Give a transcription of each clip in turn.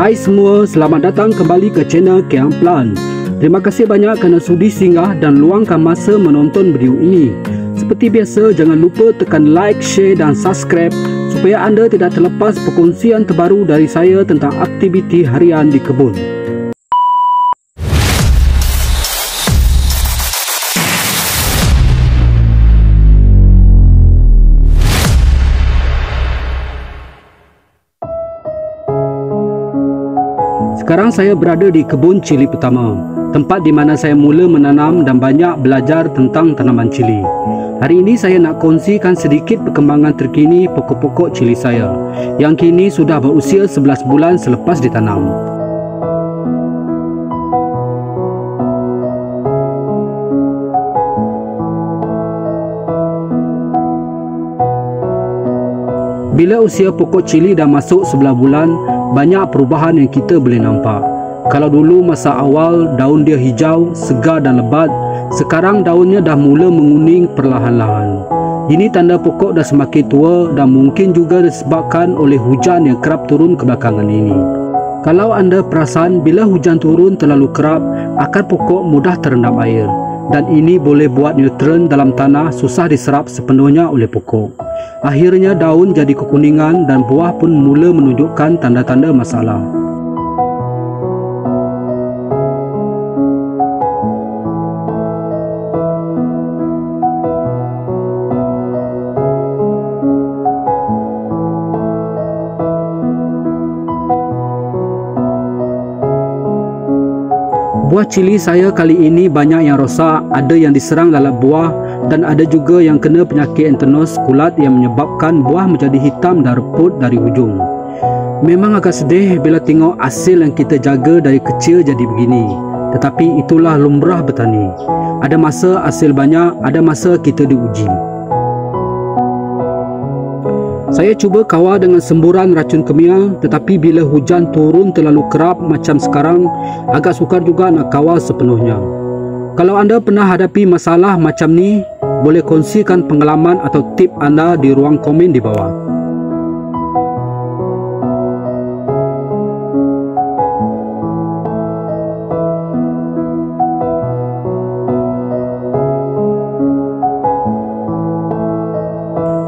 Hai semua, selamat datang kembali ke channel Kiang Plan. Terima kasih banyak kerana sudi singgah dan luangkan masa menonton video ini. Seperti biasa, jangan lupa tekan like, share dan subscribe supaya anda tidak terlepas perkongsian terbaru dari saya tentang aktiviti harian di kebun. Sekarang saya berada di kebun cili pertama, tempat di mana saya mula menanam dan banyak belajar tentang tanaman cili. Hari ini saya nak kongsikan sedikit perkembangan terkini pokok-pokok cili saya yang kini sudah berusia 11 bulan selepas ditanam. Bila usia pokok cili dah masuk 11 bulan, banyak perubahan yang kita boleh nampak. Kalau dulu masa awal daun dia hijau, segar dan lebat, sekarang daunnya dah mula menguning perlahan-lahan. Ini tanda pokok dah semakin tua dan mungkin juga disebabkan oleh hujan yang kerap turun kebelakangan ini. Kalau anda perasan, bila hujan turun terlalu kerap, akar pokok mudah terendam air. Dan ini boleh buat nutrien dalam tanah susah diserap sepenuhnya oleh pokok. Akhirnya daun jadi kekuningan dan buah pun mula menunjukkan tanda-tanda masalah. Buah cili saya kali ini banyak yang rosak, ada yang diserang lalat buah dan ada juga yang kena penyakit anthracnose kulat yang menyebabkan buah menjadi hitam dan reput dari hujung. Memang agak sedih bila tengok hasil yang kita jaga dari kecil jadi begini. Tetapi itulah lumrah bertani. Ada masa hasil banyak, ada masa kita diuji. Saya cuba kawal dengan semburan racun kimia, tetapi bila hujan turun terlalu kerap macam sekarang, agak sukar juga nak kawal sepenuhnya. Kalau anda pernah hadapi masalah macam ni, boleh kongsikan pengalaman atau tip anda di ruang komen di bawah.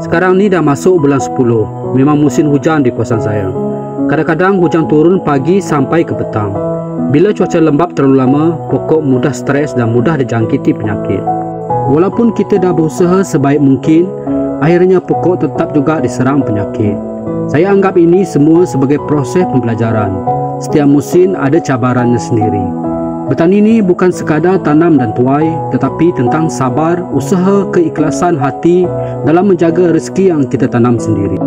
Sekarang ni dah masuk bulan 10. Memang musim hujan di kawasan saya. Kadang-kadang hujan turun pagi sampai ke petang. Bila cuaca lembap terlalu lama, pokok mudah stres dan mudah dijangkiti penyakit. Walaupun kita dah berusaha sebaik mungkin, akhirnya pokok tetap juga diserang penyakit. Saya anggap ini semua sebagai proses pembelajaran. Setiap musim ada cabarannya sendiri. Bertani ini bukan sekadar tanam dan tuai, tetapi tentang sabar, usaha, keikhlasan hati dalam menjaga rezeki yang kita tanam sendiri.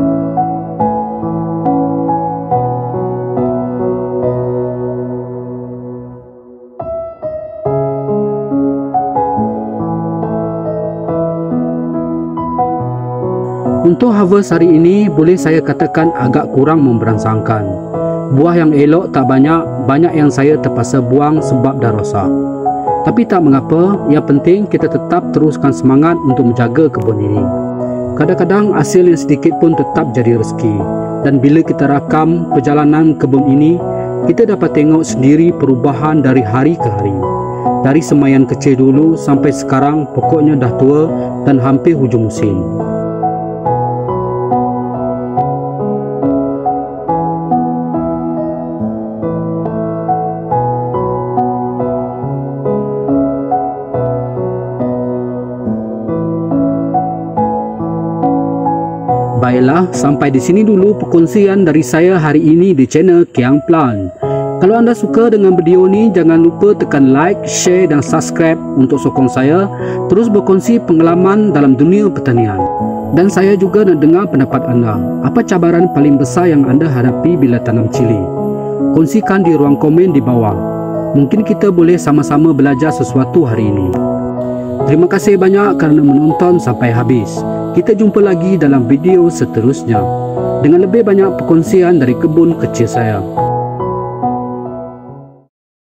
Untuk harvest hari ini, boleh saya katakan agak kurang memberangsangkan. Buah yang elok tak banyak, banyak yang saya terpaksa buang sebab dah rosak. Tapi tak mengapa, yang penting kita tetap teruskan semangat untuk menjaga kebun ini. Kadang-kadang hasil yang sedikit pun tetap jadi rezeki. Dan bila kita rakam perjalanan kebun ini, kita dapat tengok sendiri perubahan dari hari ke hari. Dari semaian kecil dulu sampai sekarang pokoknya dah tua dan hampir hujung musim. Baiklah, sampai di sini dulu perkongsian dari saya hari ini di channel Kiang Plan. Kalau anda suka dengan video ni, jangan lupa tekan like, share dan subscribe untuk sokong saya terus berkongsi pengalaman dalam dunia pertanian. Dan saya juga nak dengar pendapat anda. Apa cabaran paling besar yang anda hadapi bila tanam cili? Kongsikan di ruang komen di bawah. Mungkin kita boleh sama-sama belajar sesuatu hari ini. Terima kasih banyak kerana menonton sampai habis. Kita jumpa lagi dalam video seterusnya dengan lebih banyak perkongsian dari kebun kecil saya.